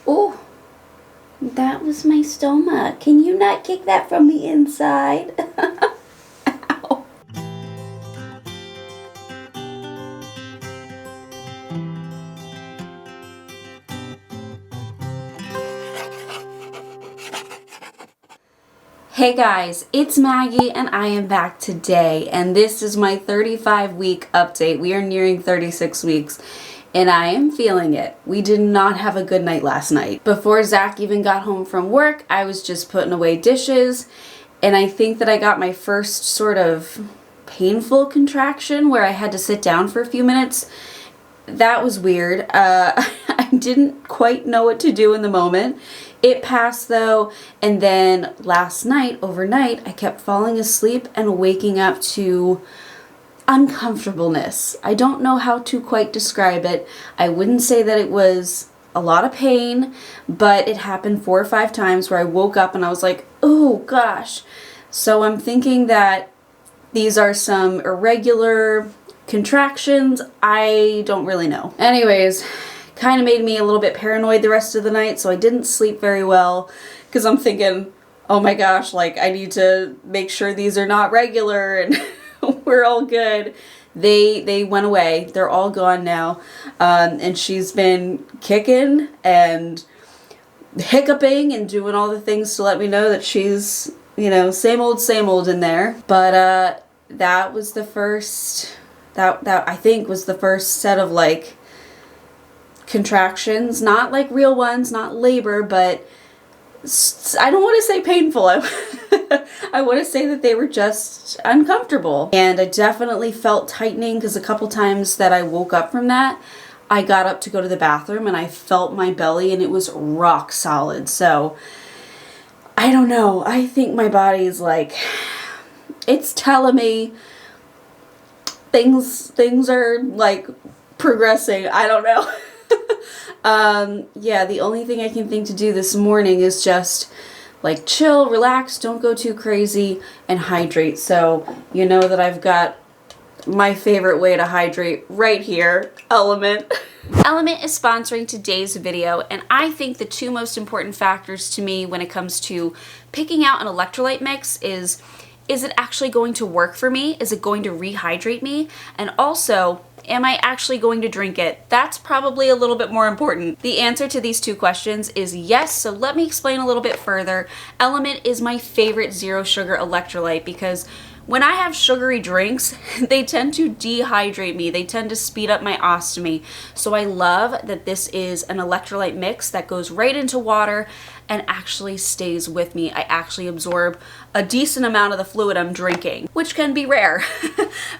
Oh, that was my stoma. Can you not kick that from the inside? Ow. Hey guys, it's Maggie and I am back today, and this is my 35-week update. We are nearing 36 weeks. And I am feeling it. We did not have a good night last night. Before Zach even got home from work, I was just putting away dishes. And I think that I got my first sort of painful contraction where I had to sit down for a few minutes. That was weird. I didn't quite know what to do in the moment. It passed though. And then last night, overnight, I kept falling asleep and waking up to uncomfortableness. I don't know how to quite describe it. I wouldn't say that it was a lot of pain, but it happened 4 or 5 times where I woke up and I was like, oh gosh. So I'm thinking that these are some irregular contractions. I don't really know. Anyways, kind of made me a little bit paranoid the rest of the night, so I didn't sleep very well because I'm thinking, oh my gosh, like I need to make sure these are not regular and we're all good. They went away. They're all gone now. And she's been kicking and hiccuping and doing all the things to let me know that she's, you know, same old in there. But that was the first, that I think was the first set of like contractions. Not like real ones, not labor, but I don't want to say painful. I want to say that they were just uncomfortable. And I definitely felt tightening because a couple times that I woke up from that, I got up to go to the bathroom and I felt my belly and it was rock solid. So I don't know. I think my body's like, it's telling me things are like progressing. I don't know. Yeah, the only thing I can think to do this morning is just like chill, relax, don't go too crazy, and hydrate. So you know that I've got my favorite way to hydrate right here, Element. Element is sponsoring today's video, and I think the 2 most important factors to me when it comes to picking out an electrolyte mix is it actually going to work for me? Is it going to rehydrate me? And also, am I actually going to drink it? That's probably a little bit more important. The answer to these 2 questions is yes, so let me explain a little bit further. Element is my favorite zero sugar electrolyte because when I have sugary drinks, they tend to dehydrate me. They tend to speed up my ostomy. So I love that this is an electrolyte mix that goes right into water and actually stays with me. I actually absorb a decent amount of the fluid I'm drinking, which can be rare.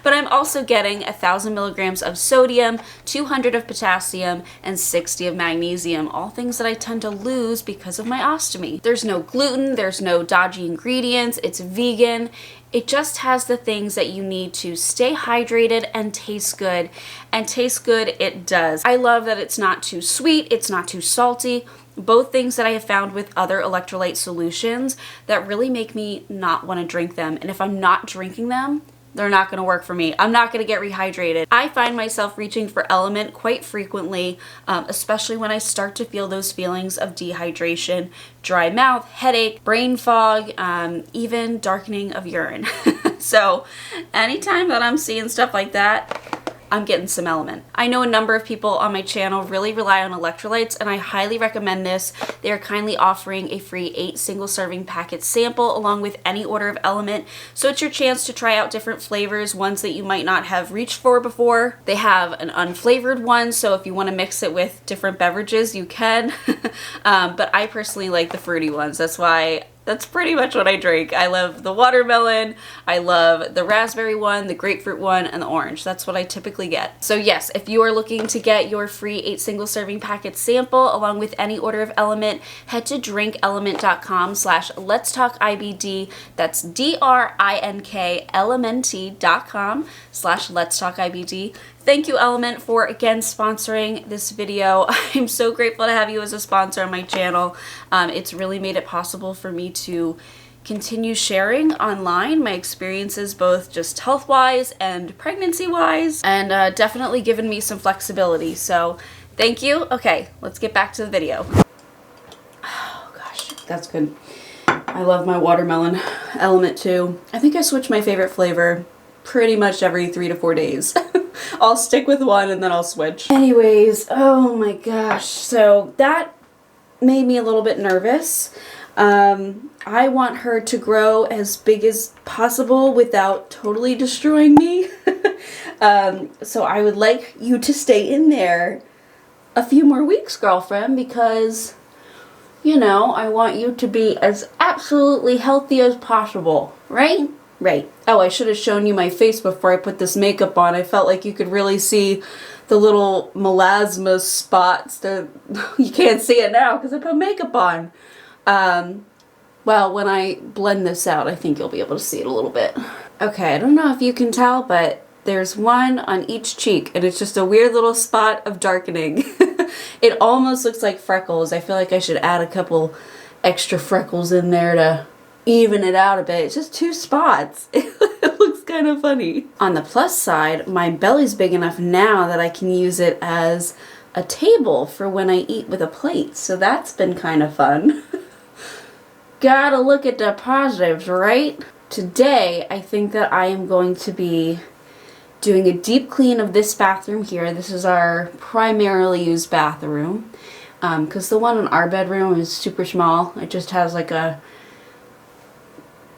But I'm also getting 1,000 milligrams of sodium, 200 of potassium, and 60 of magnesium, all things that I tend to lose because of my ostomy. There's no gluten, there's no dodgy ingredients, it's vegan. It just has the things that you need to stay hydrated and taste good. And taste good it does. I love that it's not too sweet, it's not too salty. Both things that I have found with other electrolyte solutions that really make me not want to drink them. And if I'm not drinking them, they're not going to work for me. I'm not going to get rehydrated. I find myself reaching for Element quite frequently, especially when I start to feel those feelings of dehydration, dry mouth, headache, brain fog, even darkening of urine. So anytime that I'm seeing stuff like that, I'm getting some Element. I know a number of people on my channel really rely on electrolytes, and I highly recommend this. They are kindly offering a free 8 single-serving packet sample along with any order of Element, so it's your chance to try out different flavors, ones that you might not have reached for before. They have an unflavored one, so if you want to mix it with different beverages, you can. But I personally like the fruity ones. That's pretty much what I drink. I love the watermelon, I love the raspberry one, the grapefruit one, and the orange. That's what I typically get. So yes, if you are looking to get your free 8 single serving packet sample along with any order of Element, head to drinkelement.com/LetsTalkIBD. That's DRINKLMNT.com/LetsTalkIBD. Thank you, Element, for again sponsoring this video. I'm so grateful to have you as a sponsor on my channel. It's really made it possible for me to continue sharing online my experiences, both just health-wise and pregnancy-wise, and definitely given me some flexibility. So thank you. Okay, let's get back to the video. That's good. I love my watermelon element too. I think I switch my favorite flavor pretty much every 3 to 4 days. I'll stick with one and then I'll switch. Anyways, oh my gosh. So that made me a little bit nervous. I want her to grow as big as possible without totally destroying me. So I would like you to stay in there a few more weeks, girlfriend, because, you know, I want you to be as absolutely healthy as possible, right? Right. Oh, I should have shown you my face before I put this makeup on. I felt like you could really see the little melasma spots. You can't see it now because I put makeup on. Well, when I blend this out, I think you'll be able to see it a little bit. Okay, I don't know if you can tell, but there's one on each cheek, and it's just a weird little spot of darkening. It almost looks like freckles. I feel like I should add a couple extra freckles in there to even it out a bit. It's just 2 spots. It looks kind of funny. On the plus side, my belly's big enough now that I can use it as a table for when I eat with a plate. So that's been kind of fun. Gotta look at the positives, right? Today, I think that I am going to be doing a deep clean of this bathroom here. This is our primarily used bathroom. Because the one in our bedroom is super small. It just has like a,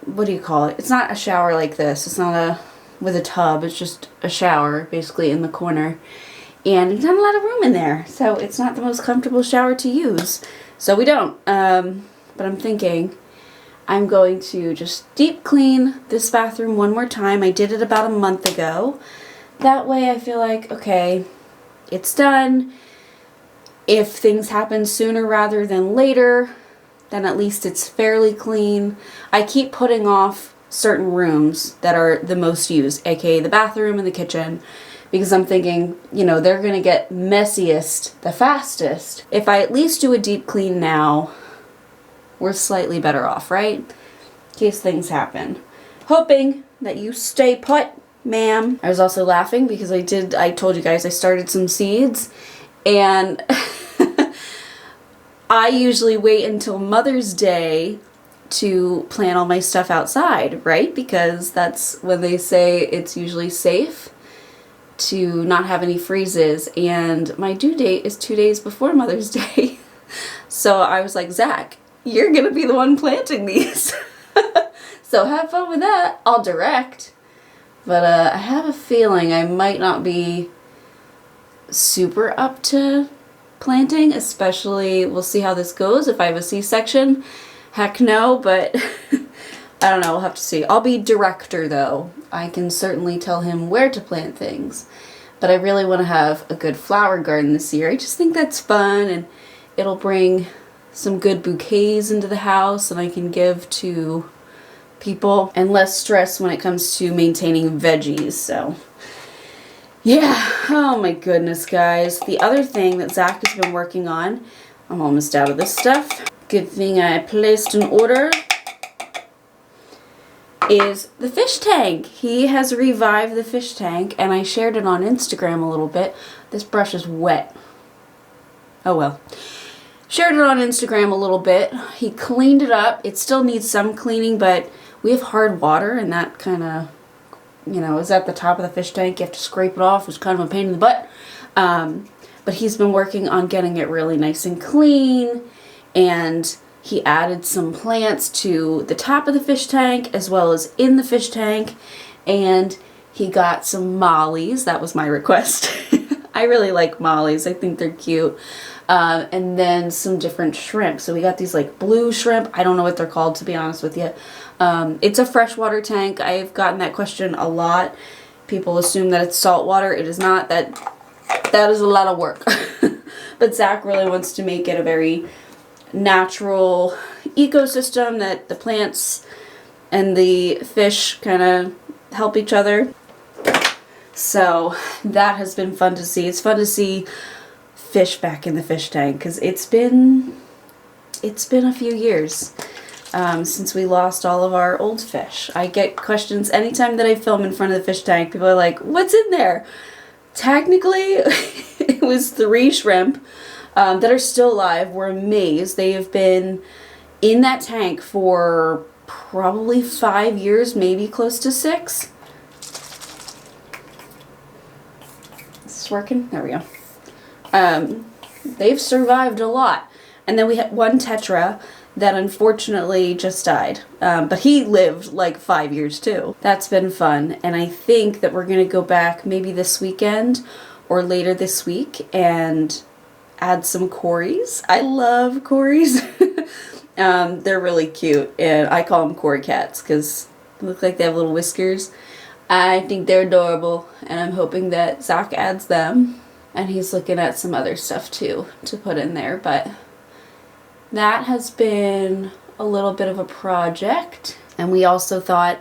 what do you call it? It's not a shower like this. It's not with a tub. It's just a shower basically in the corner. And there's not a lot of room in there. So it's not the most comfortable shower to use. So we don't. But I'm thinking I'm going to just deep clean this bathroom one more time. I did it about a month ago. That way I feel like, okay, it's done. If things happen sooner rather than later, then at least it's fairly clean. I keep putting off certain rooms that are the most used, aka the bathroom and the kitchen, because I'm thinking, you know, they're gonna get messiest the fastest. If I at least do a deep clean now, we're slightly better off, right? In case things happen. Hoping that you stay put, ma'am. I was also laughing because I told you guys I started some seeds, and I usually wait until Mother's Day to plant all my stuff outside, right? Because that's when they say it's usually safe to not have any freezes, and my due date is 2 days before Mother's Day. So I was like, Zach, you're gonna be the one planting these. So have fun with that. I'll direct. But I have a feeling I might not be super up to planting, especially, we'll see how this goes. If I have a C-section, heck no, but I don't know, we'll have to see. I'll be director though. I can certainly tell him where to plant things. But I really want to have a good flower garden this year. I just think that's fun, and it'll bring some good bouquets into the house, and I can give to people, and less stress when it comes to maintaining veggies. So yeah, oh my goodness, guys. The other thing that Zach has been working on, I'm almost out of this stuff. Good thing I placed an order, is the fish tank. He has revived the fish tank, and I shared it on Instagram a little bit. This brush is wet. Oh well. Shared it on Instagram a little bit. He cleaned it up. It still needs some cleaning, but we have hard water, and that kind of, you know, is at the top of the fish tank. You have to scrape it off. It's kind of a pain in the butt. But he's been working on getting it really nice and clean, and he added some plants to the top of the fish tank as well as in the fish tank, and he got some mollies. That was my request. I really like mollies. I think they're cute. And then some different shrimp. So we got these like blue shrimp. I don't know what they're called, to be honest with you. It's a freshwater tank. I've gotten that question a lot. People assume that it's saltwater. It is not. That is a lot of work. But Zach really wants to make it a very natural ecosystem that the plants and the fish kind of help each other. So that has been fun to see. It's fun to see fish back in the fish tank, because it's been a few years since we lost all of our old fish. I get questions anytime that I film in front of the fish tank. People are like, what's in there? Technically, it was 3 shrimp that are still alive. We're amazed. They have been in that tank for probably 5 years, maybe close to 6. Is this working? There we go. They've survived a lot. And then we had one tetra that unfortunately just died. But he lived like 5 years too. That's been fun. And I think that we're going to go back maybe this weekend or later this week and add some Corys. I love Corys. They're really cute. And I call them Cory cats because they look like they have little whiskers. I think they're adorable. And I'm hoping that Zach adds them. And he's looking at some other stuff too to put in there. But that has been a little bit of a project. And we also thought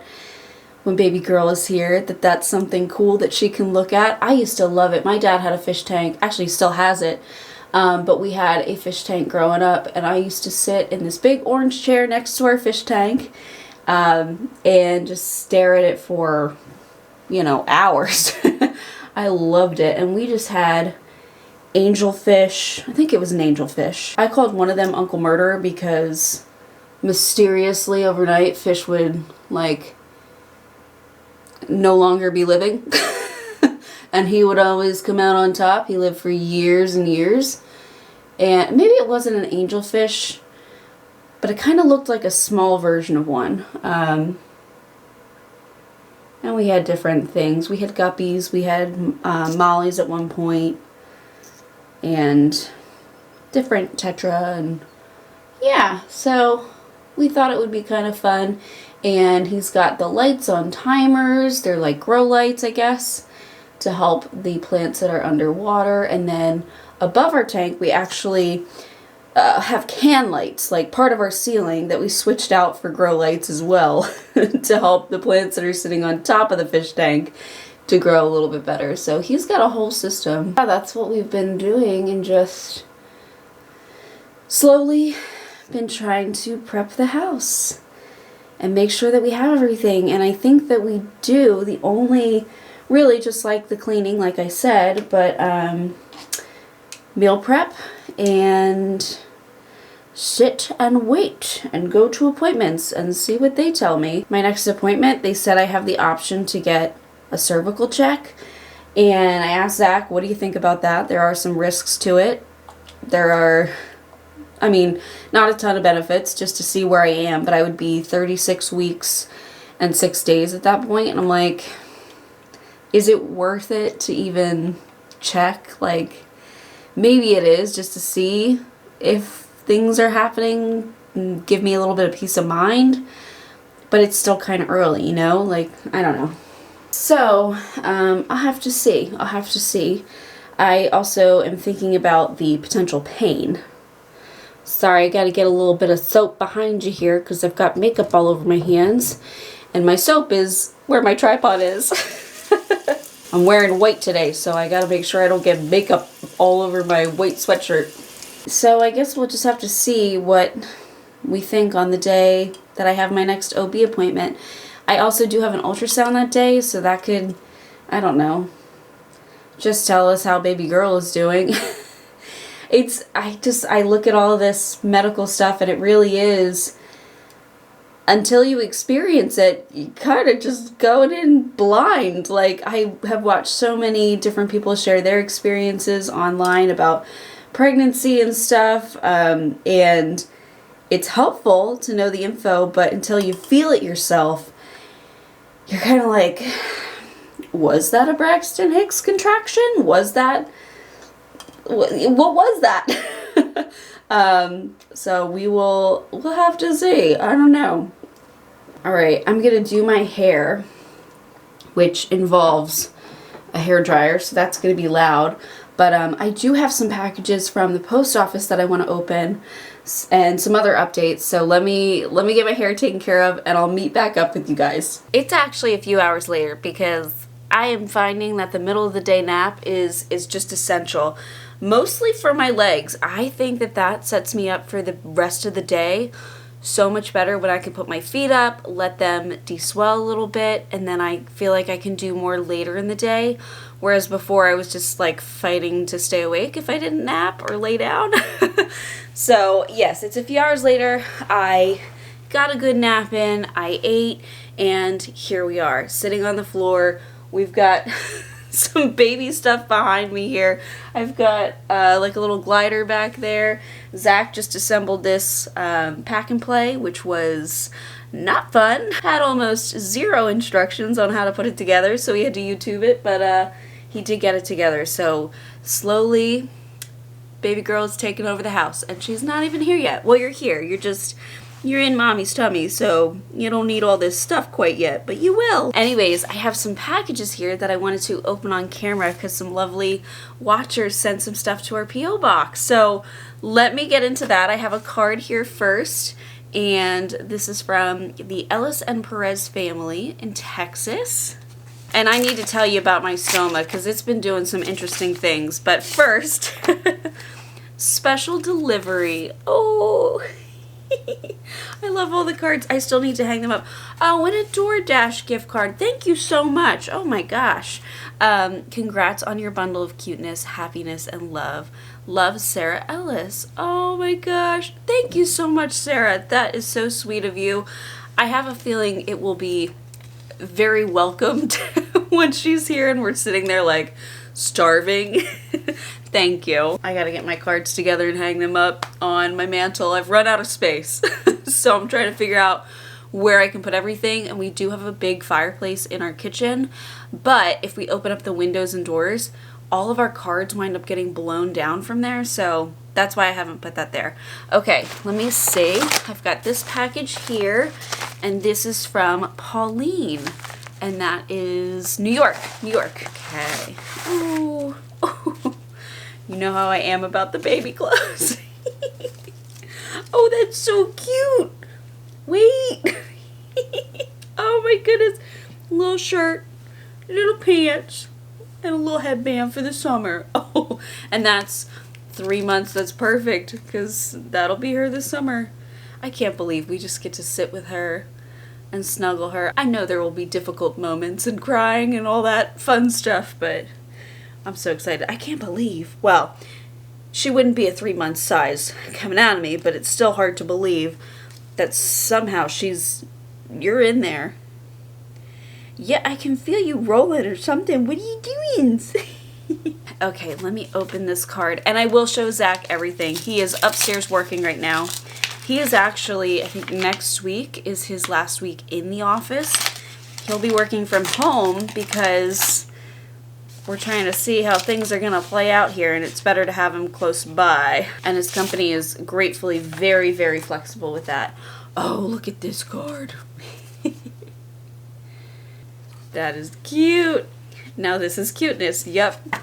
when baby girl is here that that's something cool that she can look at. I used to love it. My dad had a fish tank. Actually still has it. But we had a fish tank growing up. And I used to sit in this big orange chair next to our fish tank. And just stare at it for, you know, hours. I loved it. And we just had angelfish. I think it was an angelfish. I called one of them Uncle Murderer because mysteriously overnight fish would like no longer be living. And he would always come out on top. He lived for years and years. And maybe it wasn't an angelfish, but it kind of looked like a small version of one. And we had different things. We had guppies, we had mollies at one point, and different tetra, and yeah, so we thought it would be kind of fun. And he's got the lights on timers. They're like grow lights, I guess, to help the plants that are underwater. And then above our tank, we actually have can lights, like part of our ceiling that we switched out for grow lights as well to help the plants that are sitting on top of the fish tank to grow a little bit better. So he's got a whole system. Yeah, that's what we've been doing, and just slowly been trying to prep the house and make sure that we have everything. And I think that we do. The only, really just like the cleaning, like I said, but meal prep and sit and wait and go to appointments and see what they tell me. My next appointment, they said I have the option to get a cervical check. And I asked Zach, what do you think about that? There are some risks to it. There are, I mean, not a ton of benefits, just to see where I am, but I would be 36 weeks and 6 days at that point. And I'm like, is it worth it to even check? Like, maybe it is, just to see if things are happening and give me a little bit of peace of mind, but it's still kind of early, you know, like, I don't know. So, I'll have to see. I also am thinking about the potential pain. Sorry, I gotta get a little bit of soap behind you here because I've got makeup all over my hands, and my soap is where my tripod is. I'm wearing white today, so I gotta make sure I don't get makeup all over my white sweatshirt. So I guess we'll just have to see what we think on the day that I have my next OB appointment. I also do have an ultrasound that day, so that could, I don't know, just tell us how baby girl is doing. I look at all of this medical stuff, and it really is, until you experience it, you kind of just going in blind. Like, I have watched so many different people share their experiences online about pregnancy and stuff, and it's helpful to know the info, but until you feel it yourself, you're kind of like, was that a Braxton Hicks contraction? Was that, what was that? So we'll have to see. I don't know. All right, I'm gonna do my hair, which involves a hair dryer, so that's gonna be loud. But I do have some packages from the post office that I want to open, and some other updates. So let me get my hair taken care of, and I'll meet back up with you guys. It's actually a few hours later because I am finding that the middle of the day nap is just essential, mostly for my legs. I think that sets me up for the rest of the day so much better when I can put my feet up, let them de-swell a little bit, and then I feel like I can do more later in the day whereas before I was just like fighting to stay awake if I didn't nap or lay down. So yes, it's a few hours later. I got a good nap in, I ate, and here we are sitting on the floor. We've got some baby stuff behind me here. I've got like a little glider back there. Zach just assembled this pack and play, which was not fun. Had almost zero instructions on how to put it together, so he had to YouTube it, but he did get it together. So slowly, baby girl is taking over the house, and she's not even here yet. Well, you're here. You're in mommy's tummy, so you don't need all this stuff quite yet, but you will. Anyways, I have some packages here that I wanted to open on camera because some lovely watchers sent some stuff to our P.O. box. So let me get into that. I have a card here first, and this is from the Ellis and Perez family in Texas. And I need to tell you about my stoma because it's been doing some interesting things. But first, special delivery. Oh, I love all the cards. I still need to hang them up. Oh, and a DoorDash gift card. Thank you so much. Oh my gosh. Congrats on your bundle of cuteness, happiness, and love. Love, Sarah Ellis. Oh my gosh. Thank you so much, Sarah. That is so sweet of you. I have a feeling it will be very welcomed when she's here and we're sitting there like starving. Thank you. I gotta get my cards together and hang them up on my mantle. I've run out of space. So I'm trying to figure out where I can put everything, and we do have a big fireplace in our kitchen, but if we open up the windows and doors, all of our cards wind up getting blown down from there, so that's why I haven't put that there. Okay, let me see. I've got this package here, and this is from Pauline, and that is New York. New York. Okay. Ooh. You know how I am about the baby clothes. Oh, that's so cute. Wait. Oh my goodness. Little shirt, little pants, and a little headband for the summer. Oh, and that's 3 months. That's perfect because that'll be her this summer. I can't believe we just get to sit with her and snuggle her. I know there will be difficult moments and crying and all that fun stuff, but I'm so excited. I can't believe. Well, she wouldn't be a 3-month size coming out of me, but it's still hard to believe that somehow you're in there. Yeah, I can feel you rolling or something. What are you doing? Okay, let me open this card. And I will show Zach everything. He is upstairs working right now. He is actually, I think next week is his last week in the office. He'll be working from home because we're trying to see how things are going to play out here, and it's better to have him close by. And his company is gratefully very, very flexible with that. Oh, look at this card. That is cute. Now this is cuteness. Yep.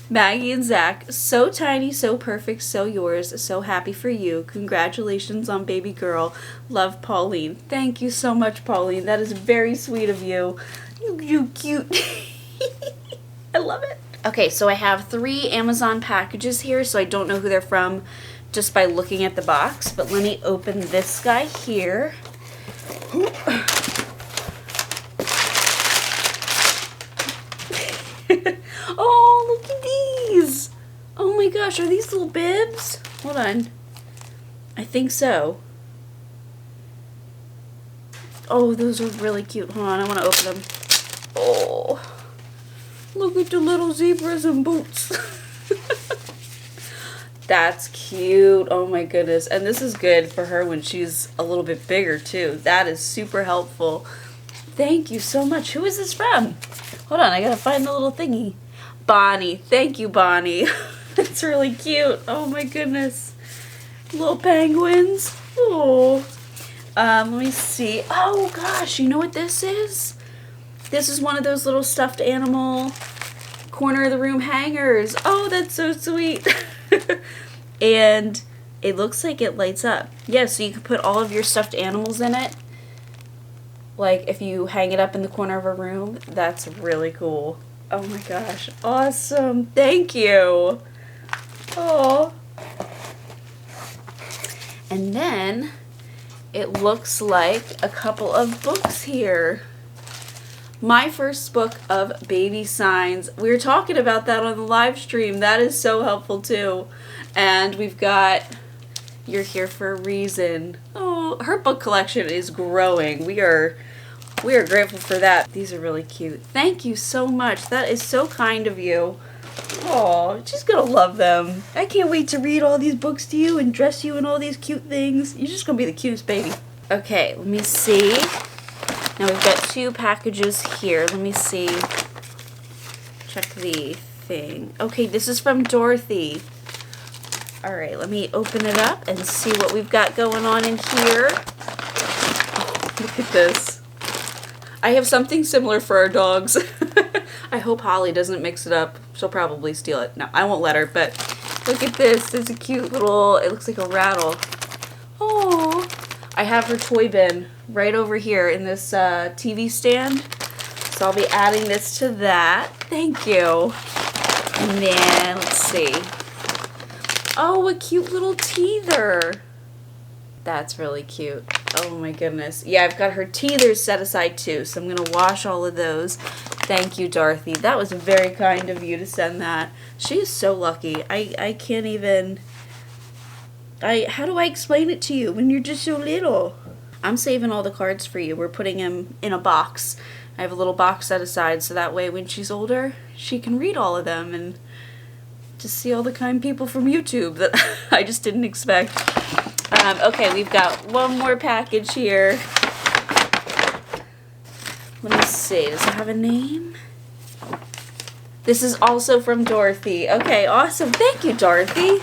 Maggie and Zach, so tiny, so perfect, so yours, so happy for you. Congratulations on baby girl. Love, Pauline. Thank you so much, Pauline. That is very sweet of you. You cute. I love it. Okay, so I have 3 Amazon packages here, so I don't know who they're from just by looking at the box, but let me open this guy here. Oh, look at these. Oh my gosh, are these little bibs? Hold on. I think so. Oh, those are really cute. Hold on, I want to open them. Oh. Look at the little zebras and boots. That's cute. Oh my goodness. And this is good for her when she's a little bit bigger too. That is super helpful. Thank you so much. Who is this from? Hold on, I gotta find the little thingy. Bonnie. Thank you, Bonnie. That's really cute. Oh my goodness. Little penguins. Oh. Let me see. Oh gosh, you know what this is? This is one of those little stuffed animal corner of the room hangers. Oh, that's so sweet. And it looks like it lights up. Yeah, so you can put all of your stuffed animals in it. Like if you hang it up in the corner of a room, that's really cool. Oh my gosh, awesome. Thank you. Oh. And then it looks like a couple of books here. My first book of baby signs. We were talking about that on the live stream. That is so helpful too. And we've got You're Here for a Reason. Oh, her book collection is growing. We are grateful for that. These are really cute. Thank you so much. That is so kind of you. Oh, she's gonna love them. I can't wait to read all these books to you and dress you in all these cute things. You're just gonna be the cutest baby. Okay, let me see. Now we've got 2 packages here. Let me see. Check the thing. Okay, this is from Dorothy. All right, let me open it up and see what we've got going on in here. Oh, look at this. I have something similar for our dogs. I hope Holly doesn't mix it up. She'll probably steal it. No, I won't let her, but look at this. It's a cute little, it looks like a rattle. Oh, I have her toy bin right over here in this TV stand. So I'll be adding this to that. Thank you. And then, let's see. Oh, a cute little teether. That's really cute. Oh my goodness. Yeah, I've got her teethers set aside too, so I'm going to wash all of those. Thank you, Dorothy. That was very kind of you to send that. She is so lucky. I can't even... how do I explain it to you when you're just so little? I'm saving all the cards for you. We're putting them in a box. I have a little box set aside so that way when she's older, she can read all of them and just see all the kind people from YouTube that I just didn't expect. Okay, we've got one more package here. Let me see, does it have a name? This is also from Dorothy. Okay, awesome. Thank you, Dorothy.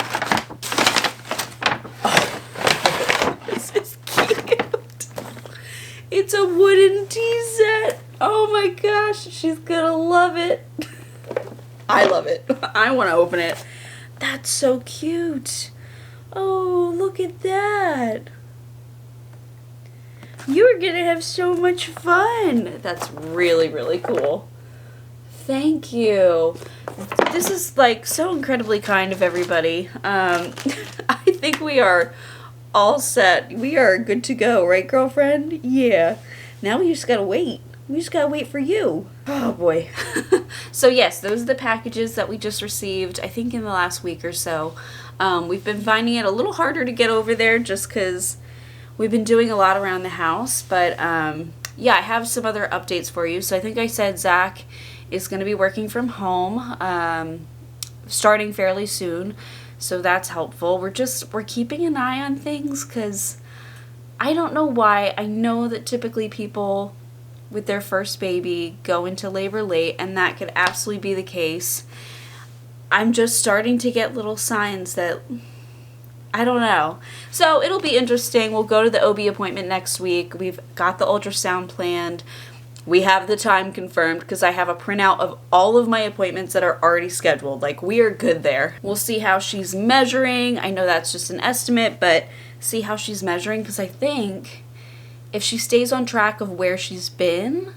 Oh, this is cute. It's a wooden tea set. Oh my gosh, she's gonna love it. I love it. I want to open it. That's so cute. Oh, look at that. You're gonna have so much fun. That's really, really cool. Thank you. This is like so incredibly kind of everybody. I think we are all set. We are good to go, right, girlfriend? Yeah. Now we just gotta wait. We just gotta wait for you. Oh boy. So yes, those are the packages that we just received, I think in the last week or so. We've been finding it a little harder to get over there just because we've been doing a lot around the house. But yeah, I have some other updates for you. So I think I said Zach is going to be working from home starting fairly soon. So that's helpful. We're keeping an eye on things because I don't know why. I know that typically people with their first baby go into labor late, and that could absolutely be the case. I'm just starting to get little signs that, I don't know. So it'll be interesting. We'll go to the OB appointment next week. We've got the ultrasound planned. We have the time confirmed because I have a printout of all of my appointments that are already scheduled. Like, we are good there. We'll see how she's measuring. I know that's just an estimate, but see how she's measuring because I think if she stays on track of where she's been,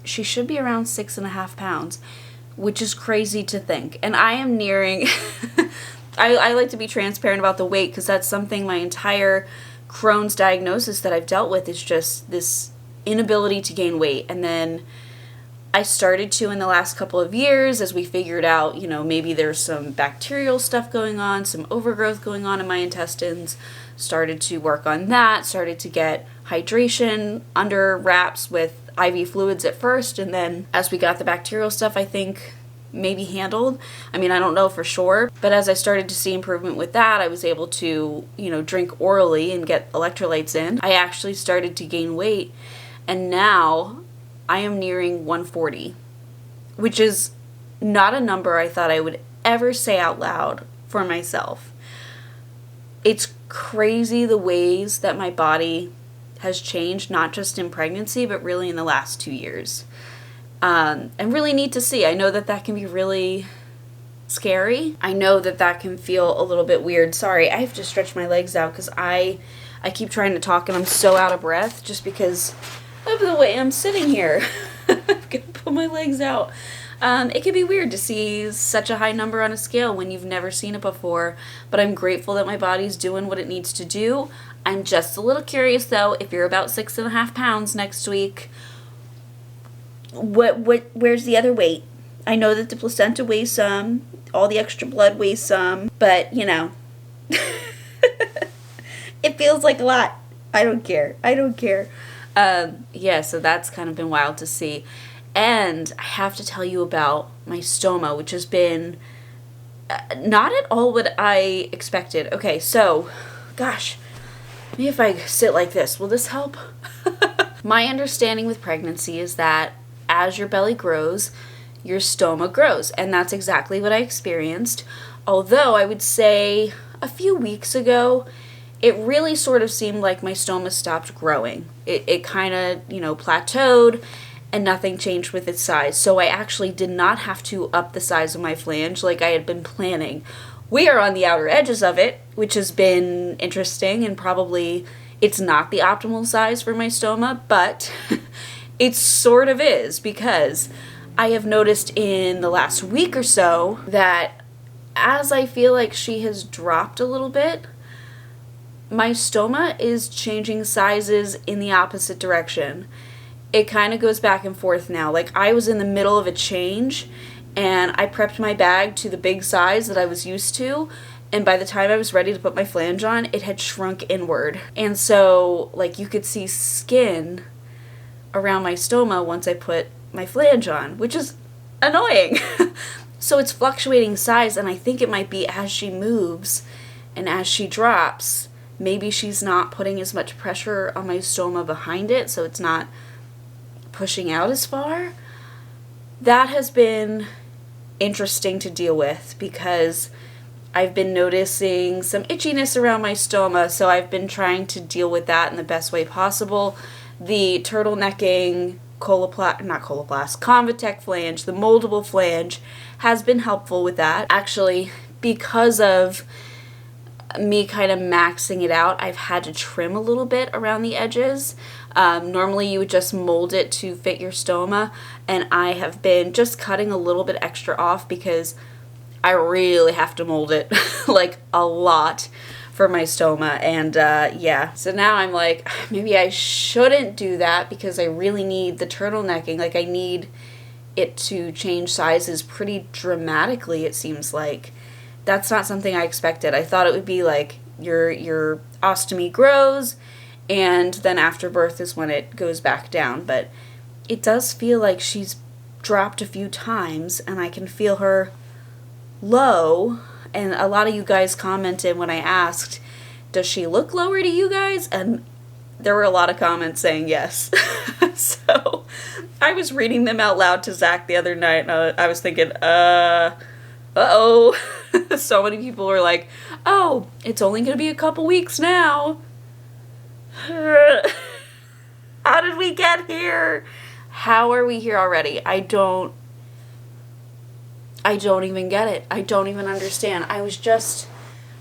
she should be around 6.5 pounds, which is crazy to think. And I am nearing, I like to be transparent about the weight because that's something my entire Crohn's diagnosis that I've dealt with is just this inability to gain weight. And then I started to in the last couple of years as we figured out, you know, maybe there's some bacterial stuff going on, some overgrowth going on in my intestines, started to work on that, started to get hydration under wraps with IV fluids at first, and then as we got the bacterial stuff, I think maybe handled. I mean, I don't know for sure, but as I started to see improvement with that, I was able to, you know, drink orally and get electrolytes in. I actually started to gain weight, and now I am nearing 140, which is not a number I thought I would ever say out loud for myself. It's crazy the ways that my body has changed, not just in pregnancy, but really in the last 2 years. And really neat to see. I know that that can be really scary. I know that that can feel a little bit weird. Sorry, I have to stretch my legs out because I keep trying to talk and I'm so out of breath just because of the way I'm sitting here. I'm gonna put my legs out. It can be weird to see such a high number on a scale when you've never seen it before, but I'm grateful that my body's doing what it needs to do. I'm just a little curious though, if you're about 6.5 pounds next week, where's the other weight? I know that the placenta weighs some, all the extra blood weighs some, but you know, it feels like a lot. I don't care. Yeah, so that's kind of been wild to see. And I have to tell you about my stoma, which has been not at all what I expected. Okay, so, gosh, maybe if I sit like this, will this help? My understanding with pregnancy is that as your belly grows, your stoma grows, and that's exactly what I experienced. Although I would say a few weeks ago, it really sort of seemed like my stoma stopped growing. It kind of, plateaued, and nothing changed with its size. So I actually did not have to up the size of my flange like I had been planning. We are on the outer edges of it, which has been interesting, and probably it's not the optimal size for my stoma, but it sort of is, because I have noticed in the last week or so that as I feel like she has dropped a little bit, my stoma is changing sizes in the opposite direction. It kind of goes back and forth now. Like, I was in the middle of a change, and I prepped my bag to the big size that I was used to, and by the time I was ready to put my flange on, it had shrunk inward. And so, like, you could see skin around my stoma once I put my flange on, which is annoying. So it's fluctuating size, and I think it might be as she moves and as she drops, maybe she's not putting as much pressure on my stoma behind it, so it's not pushing out as far. That has been interesting to deal with, because I've been noticing some itchiness around my stoma, so I've been trying to deal with that in the best way possible. The turtlenecking Convatec flange, the moldable flange, has been helpful with that. Actually, because of me kind of maxing it out, I've had to trim a little bit around the edges. Normally you would just mold it to fit your stoma, and I have been just cutting a little bit extra off because I really have to mold it like a lot for my stoma. And yeah, so now I'm like, maybe I shouldn't do that because I really need the turtlenecking. Like, I need it to change sizes pretty dramatically, it seems like. That's not something I expected. I thought it would be like your ostomy grows, and then after birth is when it goes back down. But it does feel like she's dropped a few times, and I can feel her low. And a lot of you guys commented when I asked, does she look lower to you guys? And there were a lot of comments saying yes. So I was reading them out loud to Zach the other night, and I was thinking, uh-oh. So many people were like, oh, it's only going to be a couple weeks now. How did we get here? How are we here already? I don't even get it. I don't even understand. I was just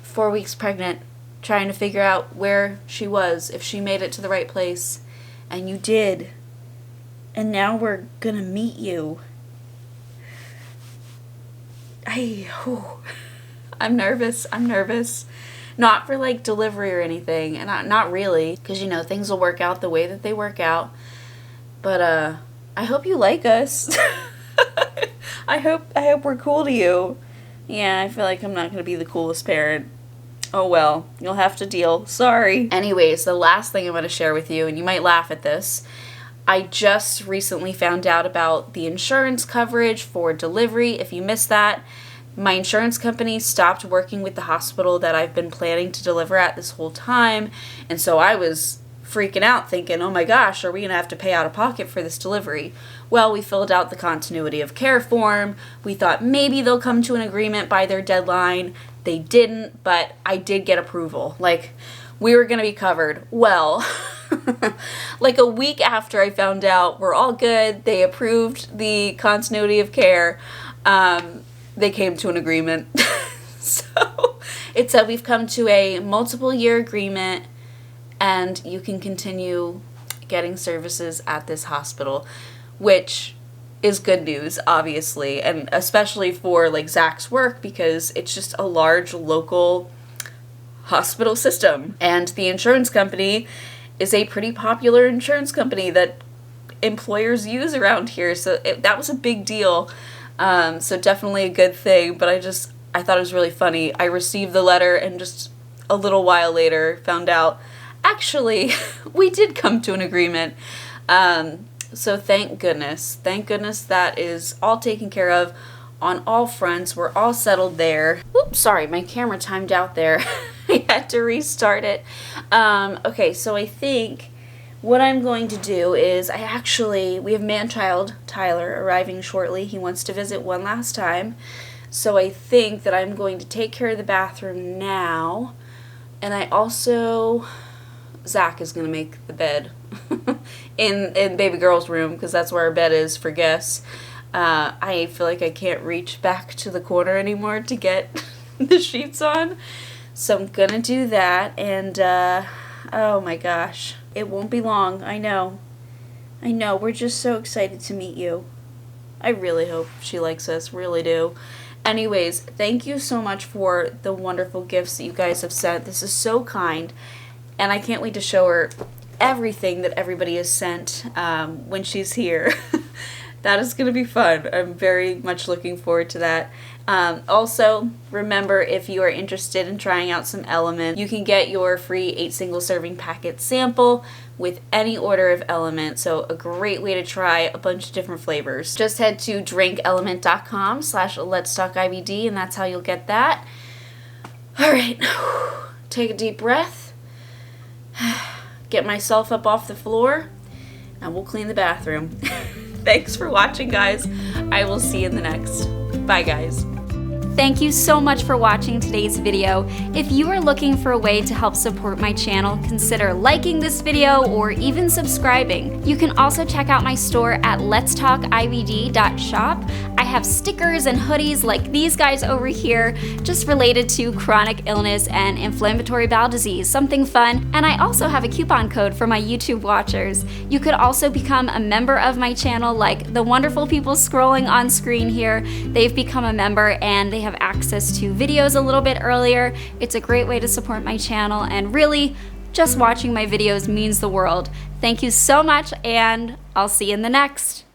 4 weeks pregnant, trying to figure out where she was, if she made it to the right place. And you did. And now we're going to meet you. I'm nervous. Not for like delivery or anything, and not really, because things will work out the way that they work out. But I hope you like us. I hope we're cool to you. Yeah, I feel like I'm not gonna be the coolest parent. Oh well, you'll have to deal. Sorry. Anyways, the last thing I want to share with you, and you might laugh at this, I just recently found out about the insurance coverage for delivery. If you missed that, my insurance company stopped working with the hospital that I've been planning to deliver at this whole time, and so I was freaking out thinking, oh my gosh, are we going to have to pay out of pocket for this delivery? Well, we filled out the continuity of care form. We thought maybe they'll come to an agreement by their deadline. They didn't, but I did get approval. Like, we were going to be covered. Well, like a week after I found out we're all good, they approved the continuity of care, they came to an agreement. So it said we've come to a multiple year agreement and you can continue getting services at this hospital, which is good news, obviously, and especially for like Zach's work, because it's just a large local hospital system, and the insurance company is a pretty popular insurance company that employers use around here. So that was a big deal. So definitely a good thing, but I thought it was really funny. I received the letter and just a little while later found out, actually, we did come to an agreement. So thank goodness that is all taken care of on all fronts. We're all settled there. Oops, sorry, my camera timed out there. I had to restart it. Okay, so I think what I'm going to do is we have man-child Tyler arriving shortly. He wants to visit one last time. So I think that I'm going to take care of the bathroom now. And I also, Zach is going to make the bed in baby girl's room, because that's where our bed is for guests. I feel like I can't reach back to the corner anymore to get the sheets on. So I'm going to do that. And, oh my gosh. It won't be long. I know. We're just so excited to meet you. I really hope she likes us. Really do. Anyways, thank you so much for the wonderful gifts that you guys have sent. This is so kind. And I can't wait to show her everything that everybody has sent when she's here. That is going to be fun. I'm very much looking forward to that. Also, remember, if you are interested in trying out some Element, you can get your free 8 single serving packet sample with any order of Element. So a great way to try a bunch of different flavors. Just head to drinkelement.com/LetsTalkIBD, and that's how you'll get that. All right, take a deep breath. Get myself up off the floor, and we'll clean the bathroom. Thanks for watching, guys. I will see you in the next. Bye, guys. Thank you so much for watching today's video. If you are looking for a way to help support my channel, consider liking this video or even subscribing. You can also check out my store at LetsTalkIBD.shop. I have stickers and hoodies like these guys over here, just related to chronic illness and inflammatory bowel disease, something fun. And I also have a coupon code for my YouTube watchers. You could also become a member of my channel, like the wonderful people scrolling on screen here. They've become a member and they have access to videos a little bit earlier. It's a great way to support my channel, and really, just watching my videos means the world. Thank you so much, and I'll see you in the next.